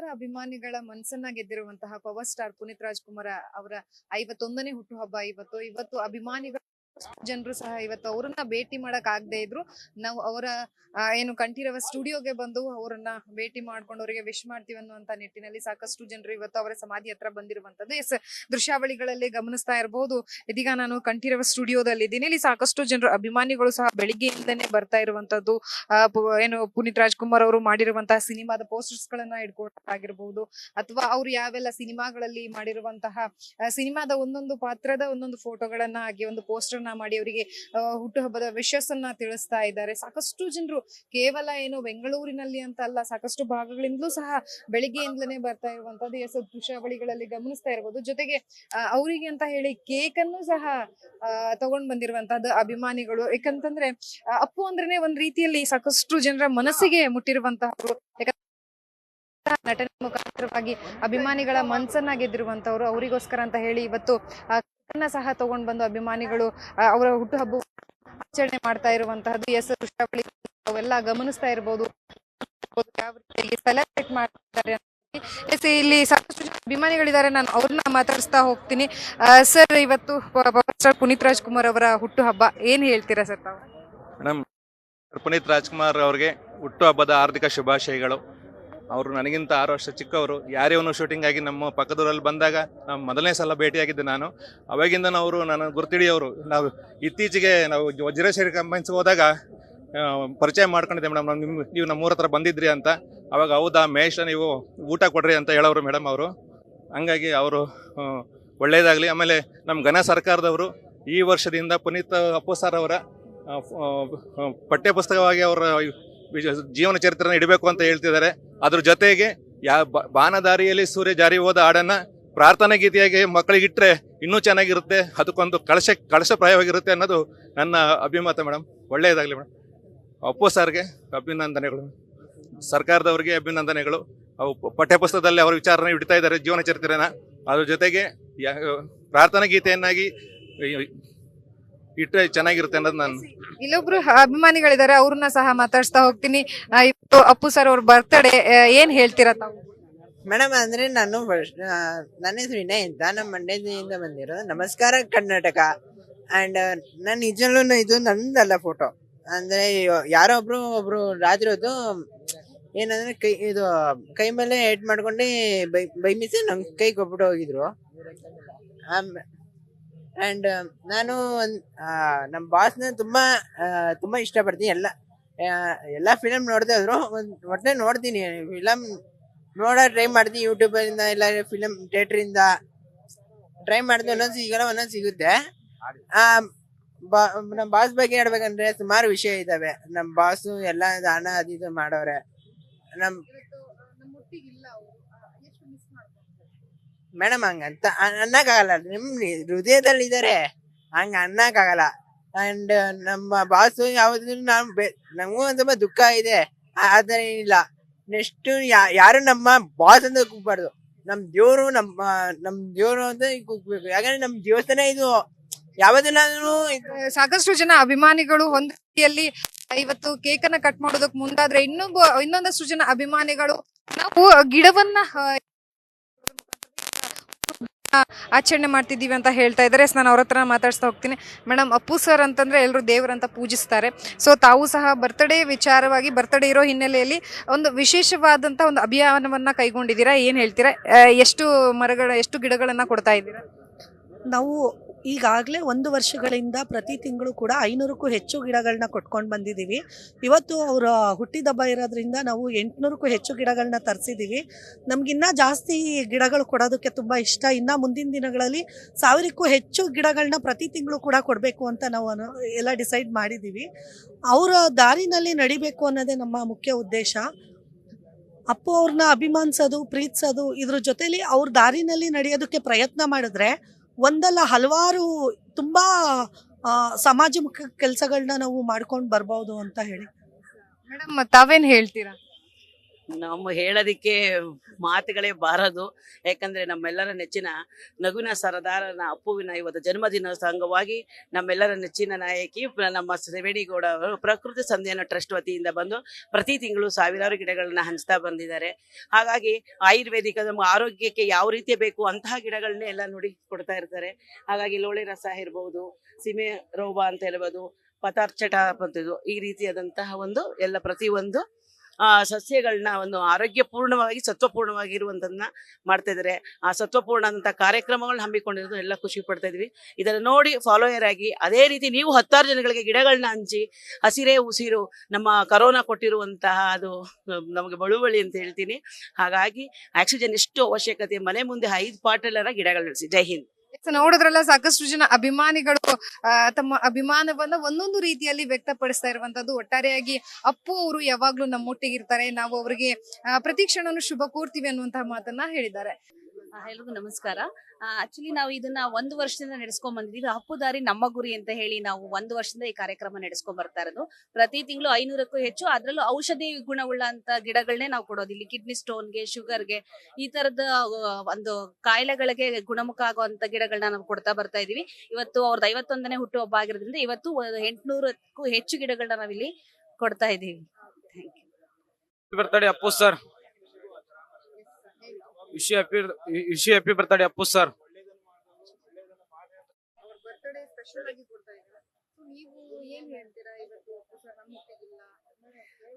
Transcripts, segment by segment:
ಅಪಾರ ಅಭಿಮಾನಿಗಳ ಮನಸ್ಸನ್ನ ಗೆದ್ದಿರುವಂತಹ ಪವರ್ ಸ್ಟಾರ್ ಪುನೀತ್ ರಾಜ್ಕುಮಾರ್ ಅವರ 51ನೇ ಹುಟ್ಟುಹಬ್ಬ ಇವತ್ತು ಅಭಿಮಾನಿಗಳು ಜನರು ಸಹ ಇವತ್ತು ಅವರನ್ನ ಭೇಟಿ ಮಾಡಕ್ ಆಗದೆ ಇದ್ರು ನಾವು ಅವರ ಏನು ಕಂಠೀರವ ಸ್ಟುಡಿಯೋಗೆ ಬಂದು ಅವರನ್ನ ಭೇಟಿ ಮಾಡ್ಕೊಂಡು ಅವರಿಗೆ ವಿಶ್ ಮಾಡ್ತೀವಿ ಅನ್ನುವಂತ ನಿಟ್ಟಿನಲ್ಲಿ ಸಾಕಷ್ಟು ಜನರು ಇವತ್ತು ಅವರ ಸಮಾಧಿ ಹತ್ರ ಬಂದಿರುವಂತದ್ದು. ದೃಶ್ಯಾವಳಿಗಳಲ್ಲಿ ಗಮನಿಸ್ತಾ ಇರಬಹುದು. ಇದೀಗ ನಾನು ಕಂಠೀರವ ಸ್ಟುಡಿಯೋದಲ್ಲಿ ಇದ್ದೀನಿ. ಇಲ್ಲಿ ಸಾಕಷ್ಟು ಜನರು ಅಭಿಮಾನಿಗಳು ಸಹ ಬೆಳಿಗ್ಗೆಯಿಂದನೇ ಬರ್ತಾ ಇರುವಂತದ್ದು. ಏನು ಪುನೀತ್ ರಾಜ್ಕುಮಾರ್ ಅವರು ಮಾಡಿರುವಂತಹ ಸಿನಿಮಾದ ಪೋಸ್ಟರ್ಸ್ ಗಳನ್ನ ಇಟ್ಕೊಳ್ಳೋದಾಗಿರ್ಬಹುದು ಅಥವಾ ಅವ್ರು ಯಾವೆಲ್ಲ ಸಿನಿಮಾಗಳಲ್ಲಿ ಮಾಡಿರುವಂತಹ ಸಿನಿಮಾದ ಒಂದೊಂದು ಪಾತ್ರದ ಒಂದೊಂದು ಫೋಟೋಗಳನ್ನ ಹಾಗೆ ಒಂದು ಪೋಸ್ಟರ್ ನ ಮಾಡಿ ಅವರಿಗೆ ಹುಟ್ಟುಹಬ್ಬದ ವಿಶಸ್ ಅನ್ನ ತಿಳಿಸ್ತಾ ಇದ್ದಾರೆ. ಸಾಕಷ್ಟು ಜನರು ಕೇವಲ ಏನು ಬೆಂಗಳೂರಿನಲ್ಲಿ ಅಂತ ಅಲ್ಲ, ಸಾಕಷ್ಟು ಭಾಗಗಳಿಂದಲೂ ಸಹ ಬೆಳಿಗ್ಗೆಯಿಂದಲೇ ಬರ್ತಾ ಇರುವಂತದ್ದು ದೃಶ್ಯಾವಳಿಗಳಲ್ಲಿ ಗಮನಿಸ್ತಾ ಇರಬಹುದು. ಜೊತೆಗೆ ಅವರಿಗೆ ಅಂತ ಹೇಳಿ ಕೇಕ್ ಅನ್ನು ಸಹ ತಗೊಂಡ್ ಬಂದಿರುವಂತಹದ್ದು ಅಭಿಮಾನಿಗಳು. ಯಾಕಂತಂದ್ರೆ ಅಪ್ಪು ಅಂದ್ರೇನೆ ಒಂದ್ ರೀತಿಯಲ್ಲಿ ಸಾಕಷ್ಟು ಜನರ ಮನಸ್ಸಿಗೆ ಮುಟ್ಟಿರುವಂತಹವ್ರು. ನಟನೆ ಮುಖಾಂತರವಾಗಿ ಅಭಿಮಾನಿಗಳ ಮನಸ್ಸನ್ನ ಗೆದ್ದಿರುವಂತವ್ರು. ಅವರಿಗೋಸ್ಕರ ಅಂತ ಹೇಳಿ ಇವತ್ತು ಸಹ ತಗೊಂಡ್ ಬಂದು ಅಭಿಮಾನಿಗಳು ಅವರ ಹುಟ್ಟುಹಬ್ಬ ಆಚರಣೆ ಮಾಡ್ತಾ ಇರುವಂತಹದ್ದು. ದೃಶ್ಯಾವಳಿ ಅವೆಲ್ಲ ಗಮನಿಸ್ತಾ ಇರಬಹುದು. ಯಾವ ರೀತಿಯಾಗಿ ಸೆಲೆಬ್ರೇಟ್ ಮಾಡ್ತಾರೆ ಇಲ್ಲಿ ಸಾಕಷ್ಟು ಅಭಿಮಾನಿಗಳಿದ್ದಾರೆ. ನಾನು ಅವ್ರನ್ನ ಮಾತಾಡಿಸ್ತಾ ಹೋಗ್ತೀನಿ. ಸರ್, ಇವತ್ತು ಪವರ್ ಸ್ಟಾರ್ ಪುನೀತ್ ರಾಜ್ಕುಮಾರ್ ಅವರ ಹುಟ್ಟುಹಬ್ಬ, ಏನ್ ಹೇಳ್ತೀರಾ ಸರ್ ತಾವು? ಮೇಡಮ್, ಪುನೀತ್ ರಾಜ್ಕುಮಾರ್ ಅವ್ರಿಗೆ ಹುಟ್ಟುಹಬ್ಬದ ಹಾರ್ದಿಕ ಶುಭಾಶಯಗಳು. ಅವರು ನನಗಿಂತ 6 ವರ್ಷ ಚಿಕ್ಕವರು. ಯಾರೇ ಒಂದು ಶೂಟಿಂಗ್ ಆಗಿ ನಮ್ಮ ಪಕ್ಕದೂರಲ್ಲಿ ಬಂದಾಗ ಮೊದಲನೇ ಸಲ ಭೇಟಿಯಾಗಿದ್ದೆ ನಾನು. ಅವಾಗಿಂದ ಅವರು ನನ್ನ ಗುರ್ತಿಡಿಯವರು. ನಾವು ಇತ್ತೀಚೆಗೆ ನಾವು ವಜ್ರಶ್ರೀ ಕಂಪೈನ್ಸ್ ಹೋದಾಗ ಪರಿಚಯ ಮಾಡ್ಕೊಂಡಿದ್ದೆ ಮೇಡಮ್. ನೀವು ನಮ್ಮೂರ ಹತ್ರ ಬಂದಿದ್ರಿ ಅಂತ. ಅವಾಗ ಹೌದಾ ಮಹೇಶ್, ನೀವು ಊಟ ಕೊಡ್ರಿ ಅಂತ ಹೇಳೋರು ಮೇಡಮ್ ಅವರು. ಹಂಗಾಗಿ ಅವರು ಒಳ್ಳೆಯದಾಗಲಿ. ಆಮೇಲೆ ನಮ್ಮ ಘನ ಸರ್ಕಾರದವರು ಈ ವರ್ಷದಿಂದ ಪುನೀತ್ ಅಪ್ಪು ಸರ್ ಅವರ ಪಠ್ಯಪುಸ್ತಕವಾಗಿ ಅವರ ಜೀವನ ಚರಿತ್ರೆನ ಇಡಬೇಕು ಅಂತ ಹೇಳ್ತಿದ್ದಾರೆ. ಅದ್ರ ಜೊತೆಗೆ ಬಾನದಾರಿಯಲ್ಲಿ ಸೂರ್ಯ ಜಾರಿ ಹೋದ ಹಾಡನ್ನ ಪ್ರಾರ್ಥನಾ ಗೀತೆಯಾಗಿ ಮಕ್ಕಳಿಗಿಟ್ರೆ ಇನ್ನೂ ಚೆನ್ನಾಗಿರುತ್ತೆ. ಅದಕ್ಕೊಂದು ಕಳಶಪ್ರಾಯವಾಗಿರುತ್ತೆ ಅನ್ನೋದು ನನ್ನ ಅಭಿಮತ ಮೇಡಮ್. ಒಳ್ಳೆಯದಾಗಲಿ ಮೇಡಮ್. ಅಪ್ಪು ಸರ್ಗೆ ಅಭಿನಂದನೆಗಳು, ಸರ್ಕಾರದವ್ರಿಗೆ ಅಭಿನಂದನೆಗಳು. ಅವು ಪಠ್ಯಪುಸ್ತಕದಲ್ಲಿ ಅವರ ವಿಚಾರನ ಇಡ್ತಾ ಇದ್ದಾರೆ, ಜೀವನ ಚರಿತ್ರೆನ. ಅದ್ರ ಜೊತೆಗೆ ಪ್ರಾರ್ಥನಾ ಗೀತೆಯನ್ನಾಗಿ ಇಟ್ಟರೆ ಚೆನ್ನಾಗಿರುತ್ತೆ ಅನ್ನೋದು ನಾನು. ಇಲ್ಲೊಬ್ರು ಅಭಿಮಾನಿಗಳಿದ್ದಾರೆ, ಅವ್ರನ್ನ ಸಹ ಮಾತಾಡ್ಸ್ತಾ ಹೋಗ್ತೀನಿ. ಇವತ್ತು ಅಪ್ಪು ಸರ್ ಅವ್ರ ಬರ್ತ್ಡೇ, ಏನ್ ಹೇಳ್ತೀರಾ ತಾವು? ಮೇಡಮ್, ಅಂದ್ರೆ ನನ್ನ ಹೆಸರು ವಿನಯ್ ಅಂತ, ನಮ್ಮ ಮಂಡ್ಯದಿಂದ ಬಂದಿರೋ. ನಮಸ್ಕಾರ ಕರ್ನಾಟಕ. ಅಂಡ್ ನಾನು ನಿಜಲ್ಲೂ ಇದು ನಂದಲ್ಲ ಫೋಟೋ. ಅಂದ್ರೆ ಯಾರೋ ಒಬ್ರು ರಾತ್ರಿದ್ದು ಏನಂದ್ರೆ ಕೈ ಮೇಲೆ ಏಟ್ ಮಾಡ್ಕೊಂಡು ಬೈ ಮಿಸ್ ನಂಗೆ ಕೈ ಕೊಟ್ಬಿಟ್ಟು ಹೋಗಿದ್ರು. ಅಂಡ್ ನಾನು ನಮ್ಮ ಬಾಸ್ನ ತುಂಬಾ ಇಷ್ಟಪಡ್ತೀನಿ. ಎಲ್ಲ ಫಿಲಮ್ ನೋಡ್ತಾ ಇದ್ರು. ಒಟ್ಟೆ ನೋಡ್ತೀನಿ, ಫಿಲಮ್ ಟ್ರೈ ಮಾಡ್ತೀನಿ. ಯೂಟ್ಯೂಬರಿಂದ ಇಲ್ಲ ಫಿಲಮ್ ಥಿಯೇಟ್ರಿಂದ ಟ್ರೈ ಮಾಡ್ತೀನಿ. ಒಂದೊಂದು ಸಿಗುತ್ತೆ. ನಮ್ಮ ಬಾಸ್ ಬಗ್ಗೆ ಹೇಳ್ಬೇಕಂದ್ರೆ ಸುಮಾರು ವಿಷಯ ಇದಾವೆ. ನಮ್ಮ ಬಾಸು ಎಲ್ಲ ದಾನ ಅದು ಮಾಡೋರೆ. ಮೇಡಮ್, ಹಂಗಂತ ಅನ್ನಕ್ಕಾಗಲ್ಲ. ನಿಮ್ ಹೃದಯದಲ್ಲಿ ಇದಾರೆ, ಹಂಗ ಅನ್ನಕ್ಕಾಗಲ್ಲ. ಅಂಡ್ ನಮ್ಮ ಬಾಸು ಯಾವ್ದು ನಮಗೂ ಒಂದ್ ಸ್ವಲ್ಪ ದುಃಖ ಇದೆ, ಆತರ ಏನಿಲ್ಲ. ನೆಕ್ಸ್ಟ್ ಯಾರು ನಮ್ಮ ಬಾಸ್ ಅಂತ ಕೂಗ್ಬಾರ್ದು. ನಮ್ ದೇವ್ರು ನಮ್ ದೇವ್ರು ಅಂತ ಕೂಗ್ಬೇಕು. ಯಾಕಂದ್ರೆ ನಮ್ ದೇವಸ್ಥಾನ ಇದು. ಯಾವ್ದನ್ನಾದ್ರೂ ಸಾಕಷ್ಟು ಜನ ಅಭಿಮಾನಿಗಳು ಒಂದ್ ರೀತಿಯಲ್ಲಿ ಇವತ್ತು ಕೇಕ್ ಅನ್ನ ಕಟ್ ಮಾಡೋದಕ್ ಮುಂದಾದ್ರೆ ಇನ್ನೊಂದಷ್ಟು ಜನ ಅಭಿಮಾನಿಗಳು ನಾವು ಗಿಡವನ್ನ ಆಚರಣೆ ಮಾಡ್ತಿದೀವಿ ಅಂತ ಹೇಳ್ತಾ ಇದ್ದಾರೆ. ನಾನು ಅವ್ರ ಹತ್ರ ಮಾತಾಡ್ಸ್ತಾ ಹೋಗ್ತೀನಿ. ಮೇಡಮ್, ಅಪ್ಪು ಸರ್ ಅಂತಂದ್ರೆ ಎಲ್ಲರೂ ದೇವರಂತ ಪೂಜಿಸ್ತಾರೆ. ಸೊ ತಾವು ಸಹ ಬರ್ತ್ಡೇ ವಿಚಾರವಾಗಿ, ಬರ್ತ್ಡೇ ಇರೋ ಹಿನ್ನೆಲೆಯಲ್ಲಿ ಒಂದು ವಿಶೇಷವಾದಂತ ಒಂದು ಅಭಿಯಾನವನ್ನ ಕೈಗೊಂಡಿದ್ದೀರಾ, ಏನ್ ಹೇಳ್ತೀರಾ? ಎಷ್ಟು ಗಿಡಗಳನ್ನ ಕೊಡ್ತಾ ಇದ್ದೀರಾ? ನಾವು ಈಗಾಗಲೇ 1 ವರ್ಷಗಳಿಂದ ಪ್ರತಿ ತಿಂಗಳು ಕೂಡ 500ಕ್ಕೂ ಹೆಚ್ಚು ಗಿಡಗಳನ್ನ ಕೊಟ್ಕೊಂಡು ಬಂದಿದ್ದೀವಿ. ಇವತ್ತು ಅವರ ಹುಟ್ಟಿದಬ್ಬ ಇರೋದ್ರಿಂದ ನಾವು 800ಕ್ಕೂ ಹೆಚ್ಚು ಗಿಡಗಳನ್ನ ತರಿಸಿದ್ದೀವಿ. ನಮಗಿನ್ನ ಜಾಸ್ತಿ ಗಿಡಗಳು ಕೊಡೋದಕ್ಕೆ ತುಂಬ ಇಷ್ಟ. ಇನ್ನು ಮುಂದಿನ ದಿನಗಳಲ್ಲಿ 1000ಕ್ಕೂ ಹೆಚ್ಚು ಗಿಡಗಳನ್ನ ಪ್ರತಿ ತಿಂಗಳು ಕೂಡ ಕೊಡಬೇಕು ಅಂತ ನಾವು ಎಲ್ಲ ಡಿಸೈಡ್ ಮಾಡಿದ್ದೀವಿ. ಅವರ ದಾರಿನಲ್ಲಿ ನಡಿಬೇಕು ಅನ್ನೋದೇ ನಮ್ಮ ಮುಖ್ಯ ಉದ್ದೇಶ. ಅಪ್ಪು ಅವ್ರನ್ನ ಅಭಿಮಾನಿಸೋದು, ಪ್ರೀತಿಸೋದು, ಇದ್ರ ಜೊತೆಲಿ ಅವ್ರ ದಾರಿನಲ್ಲಿ ನಡೆಯೋದಕ್ಕೆ ಪ್ರಯತ್ನ ಮಾಡಿದ್ರೆ ಒಂದಲ್ಲ ಹಲವಾರು ತುಂಬಾ ಸಮಾಜಮುಖ ಕೆಲಸಗಳನ್ನ ನಾವು ಮಾಡ್ಕೊಂಡು ಬರ್ಬೋದು ಅಂತ ಹೇಳಿ. ಮೇಡಮ್, ತಾವೇನ್ ಹೇಳ್ತೀರಾ? ನಮ್ಮ ಹೇಳೋದಿಕ್ಕೆ ಮಾತುಗಳೇ ಬಾರದು. ಯಾಕಂದ್ರೆ ನಮ್ಮೆಲ್ಲರ ನೆಚ್ಚಿನ ನಗುವಿನ ಸರದಾರನ ಅಪ್ಪುವಿನ ಇವತ್ತು ಜನ್ಮದಿನ ಅಂಗವಾಗಿ ನಮ್ಮೆಲ್ಲರ ನೆಚ್ಚಿನ ನಾಯಕಿ ನಮ್ಮ ತ್ರಿವೇಣಿಗೌಡ ಅವರು ಪ್ರಕೃತಿ ಸಂಧಾನ ಟ್ರಸ್ಟ್ ವತಿಯಿಂದ ಬಂದು ಪ್ರತಿ ತಿಂಗಳು ಸಾವಿರಾರು ಗಿಡಗಳನ್ನ ಹಂಚ್ತಾ ಬಂದಿದ್ದಾರೆ. ಹಾಗಾಗಿ ಆಯುರ್ವೇದಿಕ ನಮ್ಮ ಆರೋಗ್ಯಕ್ಕೆ ಯಾವ ರೀತಿ ಬೇಕು ಅಂತಹ ಗಿಡಗಳನ್ನೇ ಎಲ್ಲ ನೋಡಿ ಕೊಡ್ತಾ ಇರ್ತಾರೆ. ಹಾಗಾಗಿ ಲೋಳೆ ರಸ ಇರ್ಬೋದು, ಸೀಮೆ ರೋಬ ಅಂತ ಹೇಳ್ಬೋದು, ಪತಾರ್ಚಟ ಬಂತಿದ್ದು ಈ ರೀತಿಯಾದಂತಹ ಒಂದು ಎಲ್ಲ ಪ್ರತಿಯೊಂದು ಸಸ್ಯಗಳನ್ನ ಒಂದು ಆರೋಗ್ಯಪೂರ್ಣವಾಗಿ ಸತ್ವಪೂರ್ಣವಾಗಿರುವಂತದನ್ನ ಮಾಡ್ತಾ ಇದ್ದಾರೆ. ಆ ಸತ್ವಪೂರ್ಣ ಅಂತ ಕಾರ್ಯಕ್ರಮಗಳನ್ನ ಹಮ್ಮಿಕೊಂಡಿರೋದು ಎಲ್ಲ ಖುಷಿ ಪಡ್ತಾ ಇದ್ವಿ. ಇದನ್ನ ನೋಡಿ ಫಾಲೋಯರ್ ಆಗಿ ಅದೇ ರೀತಿ ನೀವು 10 ಜನಗಳಿಗೆ ಗಿಡಗಳನ್ನ ಹಂಚಿ ಹಸಿರೇ ಉಸಿರು ನಮ್ಮ ಕರೋನಾ ಕೊಟ್ಟಿರುವಂತಹ ಅದು ನಮಗೆ ಬಳುವಳಿ ಅಂತ ಹೇಳ್ತೀನಿ. ಹಾಗಾಗಿ ಆಕ್ಸಿಜನ್ ಎಷ್ಟು ಅವಶ್ಯಕತೆ, ಮನೆ ಮುಂದೆ 5 ಪಾಟೆಲ್ಲರ ಗಿಡಗಳು ಬೆಳೆಸಿ. ಜೈ ಹಿಂದ್. ನೋಡಿದ್ರಲ್ಲ, ಸಾಕಷ್ಟು ಜನ ಅಭಿಮಾನಿಗಳು ತಮ್ಮ ಅಭಿಮಾನವನ್ನ ಒಂದೊಂದು ರೀತಿಯಲ್ಲಿ ವ್ಯಕ್ತಪಡಿಸ್ತಾ ಇರುವಂತದ್ದು. ಒಟ್ಟಾರೆಯಾಗಿ ಅಪ್ಪು ಅವರು ಯಾವಾಗ್ಲೂ ನಮ್ಮೊಟ್ಟಿಗಿರ್ತಾರೆ, ನಾವು ಅವರಿಗೆ ಪ್ರತಿ ಕ್ಷಣನೂ ಶುಭ ಕೋರ್ತೀವಿ ಅನ್ನುವಂತಹ ಮಾತನ್ನ ಹೇಳಿದ್ದಾರೆ. ಎಲ್ರಿಗೂ ನಮಸ್ಕಾರ. ಆಕ್ಚುಲಿ ನಾವು ಇದನ್ನ 1 ವರ್ಷದಿಂದ ನಡೆಸ್ಕೊಂಡ್ ಬಂದಿದೀವಿ. ಅಪ್ಪು ದಾರಿ ನಮ್ಮ ಗುರಿ ಅಂತ ಹೇಳಿ ನಾವು 1 ವರ್ಷದಿಂದ ಈ ಕಾರ್ಯಕ್ರಮ ನಡೆಸ್ಕೊಂಡ್ ಬರ್ತಾ ಇರೋದು. ಪ್ರತಿ ತಿಂಗಳು 500ಕ್ಕೂ ಹೆಚ್ಚು, ಅದ್ರಲ್ಲೂ ಔಷಧಿ ಗುಣವುಳ್ಳಂತ ಗಿಡಗಳನ್ನೇ ನಾವು ಕೊಡೋದು. ಇಲ್ಲಿ ಕಿಡ್ನಿ ಸ್ಟೋನ್ಗೆ, ಶುಗರ್ಗೆ, ಈ ತರದ ಒಂದು ಕಾಯಿಲೆಗಳಿಗೆ ಗುಣಮುಖ ಆಗುವಂತ ಗಿಡಗಳನ್ನ ನಾವು ಕೊಡ್ತಾ ಬರ್ತಾ ಇದೀವಿ. ಇವತ್ತು ಅವ್ರದ್ದು 51ನೇ ಹುಟ್ಟುಹಬ್ಬ ಆಗಿರೋದ್ರಿಂದ ಇವತ್ತು 800ಕ್ಕೂ ಹೆಚ್ಚು ಗಿಡಗಳನ್ನ ನಾವಿಲ್ಲಿ ಕೊಡ್ತಾ ಇದೀವಿ. Thank you. Birthday Appu sir. Wish happy birthday Appu sir.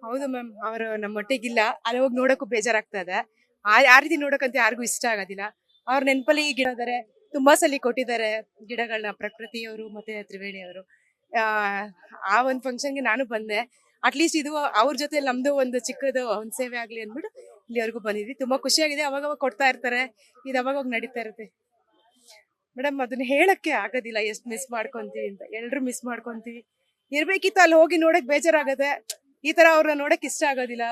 ಹೌದು ಮ್ಯಾಮ್, ಅವರು ನಮ್ಮೊಟ್ಟಿಗಿಲ್ಲ, ಅಲ್ಲಿ ಹೋಗಿ ನೋಡಕ್ಕೂ ಬೇಜಾರಾಗ್ತದೆ. ಆ ರೀತಿ ನೋಡಕ್ಕಂತ ಯಾರಿಗೂ ಇಷ್ಟ ಆಗೋದಿಲ್ಲ. ಅವ್ರ ನೆನಪಲ್ಲಿ ಗಿಡ ಇದಾರೆ, ತುಂಬಾ ಸಲ ಕೊಟ್ಟಿದ್ದಾರೆ ಗಿಡಗಳನ್ನ ಪ್ರಕೃತಿಯವರು ಮತ್ತೆ ತ್ರಿವೇಣಿಯವರು. ಆ ಒಂದು ಫಂಕ್ಷನ್ಗೆ ನಾನು ಬಂದೆ. ಅಟ್ಲೀಸ್ಟ್ ಇದು ಅವ್ರ ಜೊತೆ ನಮ್ದು ಒಂದು ಚಿಕ್ಕದು ಒಂದು ಸೇವೆ ಆಗ್ಲಿ ಅಂದ್ಬಿಟ್ಟು ಇಲ್ಲಿವರೆಗೂ ಬಂದಿದ್ವಿ. ತುಂಬಾ ಖುಷಿಯಾಗಿದೆ. ಅವಾಗ ಕೊಡ್ತಾ ಇರ್ತಾರೆ, ಇದು ಅವಾಗ ನಡೀತಾ ಇರುತ್ತೆ ಮೇಡಮ್. ಅದನ್ನ ಹೇಳಕ್ಕೆ ಆಗೋದಿಲ್ಲ ಎಷ್ಟು ಮಿಸ್ ಮಾಡ್ಕೊಂತೀವಿ ಅಂತ. ಎಲ್ರು ಮಿಸ್ ಮಾಡ್ಕೊಂತೀವಿ. ಇರ್ಬೇಕಿತ್ತು, ಅಲ್ಲಿ ಹೋಗಿ ನೋಡಕ್ ಬೇಜಾರಾಗತ್ತೆ. ಈ ತರ ಅವ್ರನ್ನ ನೋಡಕ್ ಇಷ್ಟ ಆಗೋದಿಲ್ಲ.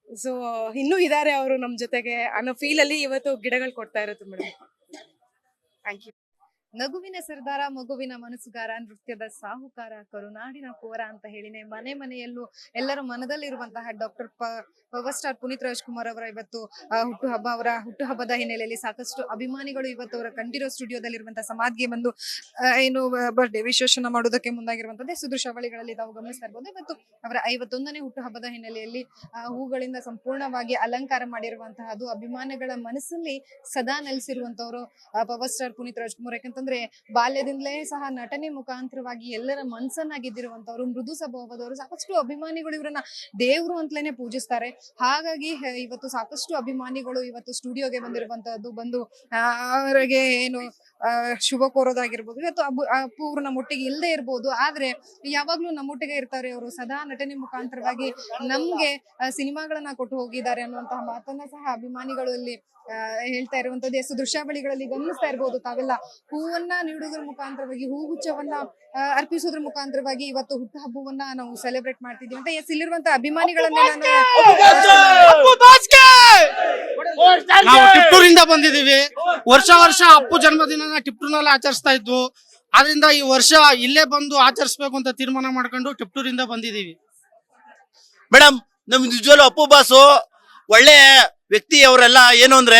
ಸೊ ಇನ್ನೂ ಇದಾರೆ ಅವರು ನಮ್ ಜೊತೆಗೆ ಅನ್ನೋ ಫೀಲ್ ಅಲ್ಲಿ ಇವತ್ತು ಗಿಡಗಳು ಕೊಡ್ತಾ ಇರುತ್ತೆ ಮೇಡಮ್. Thank you. ನಗುವಿನ ಸರ್ದಾರ, ಮಗುವಿನ ಮನಸ್ಸುಗಾರ, ನೃತ್ಯದ ಸಾಹುಕಾರ, ಕರುನಾಡಿನ ಕೋರ ಅಂತ ಹೇಳಿನೇ ಮನೆ ಮನೆಯಲ್ಲೂ ಎಲ್ಲರ ಮನದಲ್ಲಿರುವಂತಹ doctor power star Puneeth Rajkumar ಅವರ ಇವತ್ತು ಹುಟ್ಟುಹಬ್ಬ. ಅವರ ಹುಟ್ಟುಹಬ್ಬದ ಹಿನ್ನೆಲೆಯಲ್ಲಿ ಸಾಕಷ್ಟು ಅಭಿಮಾನಿಗಳು ಇವತ್ತು ಅವರ ಕಂಠೀರೋ ಸ್ಟುಡಿಯೋದಲ್ಲಿರುವಂತಹ ಸಮಾಧಿಗೆ ಬಂದು ಏನು ಬರ್ಡೇ ವಿಶೇಷನ ಮಾಡೋದಕ್ಕೆ ಮುಂದಾಗಿರುವಂತದ್ದೇ ಸುದೃಶ್ಯಾವಳಿಗಳಲ್ಲಿ ತಾವು ಗಮನಿಸ್ತಾ ಇರ್ಬೋದು. ಇವತ್ತು ಅವರ 51ನೇ ಹುಟ್ಟುಹಬ್ಬದ ಹಿನ್ನೆಲೆಯಲ್ಲಿ ಹೂಗಳಿಂದ ಸಂಪೂರ್ಣವಾಗಿ ಅಲಂಕಾರ ಮಾಡಿರುವಂತಹದ್ದು ಅಭಿಮಾನಿಗಳ ಮನಸ್ಸಲ್ಲಿ ಸದಾ ನೆಲೆಸಿರುವಂತವರು ಪವರ್ ಸ್ಟಾರ್ ಪುನೀತ್ ರಾಜ್ಕುಮಾರ್. ಯಾಕಂತಂದ್ರೆ ಬಾಲ್ಯದಿಂದಲೇ ಸಹ ನಟನೆ ಮುಖಾಂತರವಾಗಿ ಎಲ್ಲರ ಮನಸ್ಸನ್ನ ಗೆದ್ದಿರುವಂತವ್ರು, ಮೃದು ಸ್ವಭಾವದವರು. ಸಾಕಷ್ಟು ಅಭಿಮಾನಿಗಳು ಇವರನ್ನ ದೇವ್ರು ಅಂತಲೇನೆ ಪೂಜಿಸ್ತಾರೆ. ಹಾಗಾಗಿ ಇವತ್ತು ಸಾಕಷ್ಟು ಅಭಿಮಾನಿಗಳು ಇವತ್ತು ಸ್ಟುಡಿಯೋಗೆ ಬಂದಿರುವಂತಹದ್ದು, ಬಂದು ಅವರಿಗೆ ಏನು ಶುಭ ಕೋರೋದಾಗಿರ್ಬೋದು. ಇವತ್ತು ಅಪ್ಪು ಅವರು ನಮ್ಮೊಟ್ಟಿಗೆ ಇಲ್ಲದೆ ಇರ್ಬೋದು, ಆದ್ರೆ ಯಾವಾಗ್ಲೂ ನಮ್ಮೊಟ್ಟಿಗೆ ಇರ್ತಾರೆ ಅವರು. ಸದಾ ನಟನೆ ಮುಖಾಂತರವಾಗಿ ನಮ್ಗೆ ಸಿನಿಮಾಗಳನ್ನ ಕೊಟ್ಟು ಹೋಗಿದ್ದಾರೆ ಅನ್ನುವಂತಹ ಮಾತನ್ನ ಸಹ ಅಭಿಮಾನಿಗಳು ಇಲ್ಲಿ ಹೇಳ್ತಾ ಇರುವಂತದ್ದು. ಎಷ್ಟು ದೃಶ್ಯಾವಳಿಗಳಲ್ಲಿ ಗಮನಿಸ್ತಾ ಇರ್ಬೋದು ತಾವೆಲ್ಲ. ಹೂವನ್ನ ನೀಡುವುದ್ರ ಮುಖಾಂತರವಾಗಿ, ಹೂಗುಚ್ಛವನ್ನ ಅರ್ಪಿಸೋದ್ರ ಮುಖಾಂತರವಾಗಿ ಇವತ್ತು ಹುಟ್ಟುಹಬ್ಬವನ್ನ ನಾವು ಸೆಲೆಬ್ರೇಟ್ ಮಾಡ್ತಿದ್ವಿ ಅಂತ ಇಲ್ಲಿರುವಂತಹ ಅಭಿಮಾನಿಗಳನ್ನೆಲ್ಲ ನಾವು ಟಿಪ್ಪೂರಿಂದ ಬಂದಿದೀವಿ. ವರ್ಷ ಅಪ್ಪು ಜನ್ಮದಿನ ಟಿಪ್ಪೂರಿನಲ್ಲಿ ಆಚರಿಸ್ತಾ ಇದ್ವು. ಆದ್ರಿಂದ ಈ ವರ್ಷ ಇಲ್ಲೇ ಬಂದು ಆಚರಿಸ್ಬೇಕು ಅಂತ ತೀರ್ಮಾನ ಮಾಡ್ಕೊಂಡು ಟಿಪ್ಪೂರಿಂದ ಬಂದಿದೀವಿ. ಮೇಡಮ್, ನಮ್ ನಿಜವಾಗ್ಲೂ ಅಪ್ಪು ಬಾಸು ಒಳ್ಳೆ ವ್ಯಕ್ತಿ. ಅವರೆಲ್ಲ ಏನು ಅಂದ್ರೆ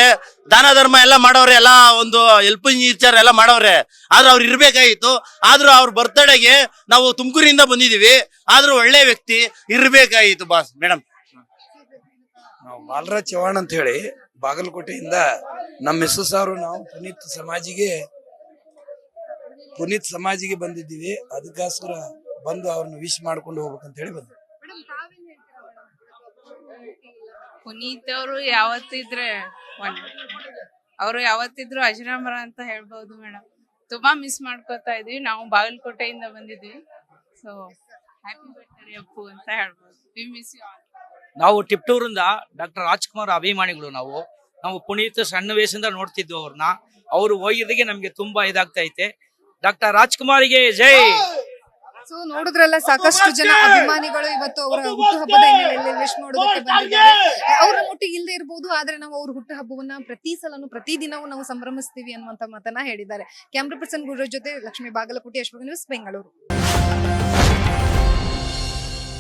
ದಾನ ಧರ್ಮ ಎಲ್ಲ ಮಾಡೋರೆ, ಎಲ್ಲ ಒಂದು ಹೆಲ್ಪಿಂಗ್ ನೇಚರ್ ಎಲ್ಲ ಮಾಡೋರೆ. ಆದ್ರೆ ಅವ್ರು ಇರ್ಬೇಕಾಗಿತ್ತು. ಆದ್ರೂ ಅವ್ರ ಬರ್ತ್ಡೇಗೆ ನಾವು ತುಮಕೂರಿಂದ ಬಂದಿದೀವಿ. ಆದ್ರೂ ಒಳ್ಳೆ ವ್ಯಕ್ತಿ ಇರ್ಬೇಕಾಗಿತ್ತು ಬಾಸ್. ಮೇಡಮ್, ನಾವು ಬಾಲರಾಜ್ ಚವ್ಹಾಣ್ ಅಂತ ಹೇಳಿ ಬಾಗಲಕೋಟೆಯಿಂದ ನಮ್ಮ ಮಿಸ್ಸಸ್ ಅವರು ನಾವು ಪುನೀತ್ ಸಮಾಜಿಗೆ ಬಂದಿದ್ದೀವಿ. ಅದಕ್ಕೋಸ್ಕರ ಬಂದು ಅವ್ರನ್ನ ವಿಶ್ ಮಾಡ್ಕೊಂಡು ಹೋಗ್ಬೇಕಂತ ಹೇಳಿ ಬಂದ್ವಿ. ಪುನೀತ್ ಅವರು ಯಾವತ್ತಿದ್ರು ಅಜರಾಮರ ಅಂತ ಹೇಳ್ಬಹುದು ಮೇಡಮ್. ತುಂಬಾ ಮಿಸ್ ಮಾಡ್ಕೋತಾ ಇದೀವಿ. ನಾವು ಬಾಗಲಕೋಟೆಯಿಂದ ಬಂದಿದ್ವಿ. ಸೊ ಹ್ಯಾಪಿ ಬರ್ತ್ಡೇ ಅಪ್ಪು ಅಂತ ಹೇಳ್ಬೋದು. We miss you all. ನಾವು ಟಿಪ್ಟೂರಿಂದ ಡಾಕ್ಟರ್ ರಾಜ್ಕುಮಾರ್ ಅಭಿಮಾನಿಗಳು. ನಾವು ಪುನೀತ್ ಸಣ್ಣ ವಯಸ್ಸಿಂದ ನೋಡ್ತಿದ್ವಿ ಅವ್ರನ್ನ. ಅವ್ರು ಹೋಗಿದ್ದಕ್ಕೆ ನಮ್ಗೆ ತುಂಬಾ ಇದಾಗ್ತಾ ಐತೆ. ಡಾಕ್ಟರ್ ರಾಜ್ಕುಮಾರಿಗೆ ಜೈ. ಸೊ ನೋಡಿದ್ರಲ್ಲ, ಸಾಕಷ್ಟು ಜನ ಅಭಿಮಾನಿಗಳು ಇವತ್ತು ಅವರ ಹುಟ್ಟುಹಬ್ಬದ ಹಿನ್ನೆಲೆಯಲ್ಲಿ ವಿಶ್ ಮಾಡೋದಕ್ಕೆ ಬಂದಿದ್ದಾರೆ. ಅವ್ರ ಒಟ್ಟಿಗೆ ಇಲ್ಲದೆ ಇರಬಹುದು, ಆದ್ರೆ ನಾವು ಅವ್ರ ಹುಟ್ಟುಹಬ್ಬವನ್ನ ಪ್ರತಿ ದಿನವೂ ನಾವು ಸಂಭ್ರಮಿಸ್ತೀವಿ ಅನ್ನುವಂತ ಮಾತನ್ನ ಹೇಳಿದ್ದಾರೆ. ಕ್ಯಾಮ್ರಾ ಪರ್ಸನ್ ಗುರುರಾಜ್ ಜೊತೆ ಲಕ್ಷ್ಮೀ ಬಾಗಲಕೋಟೆ, ಅಶ್ವಗ ನ್ಯೂಸ್, ಬೆಂಗಳೂರು.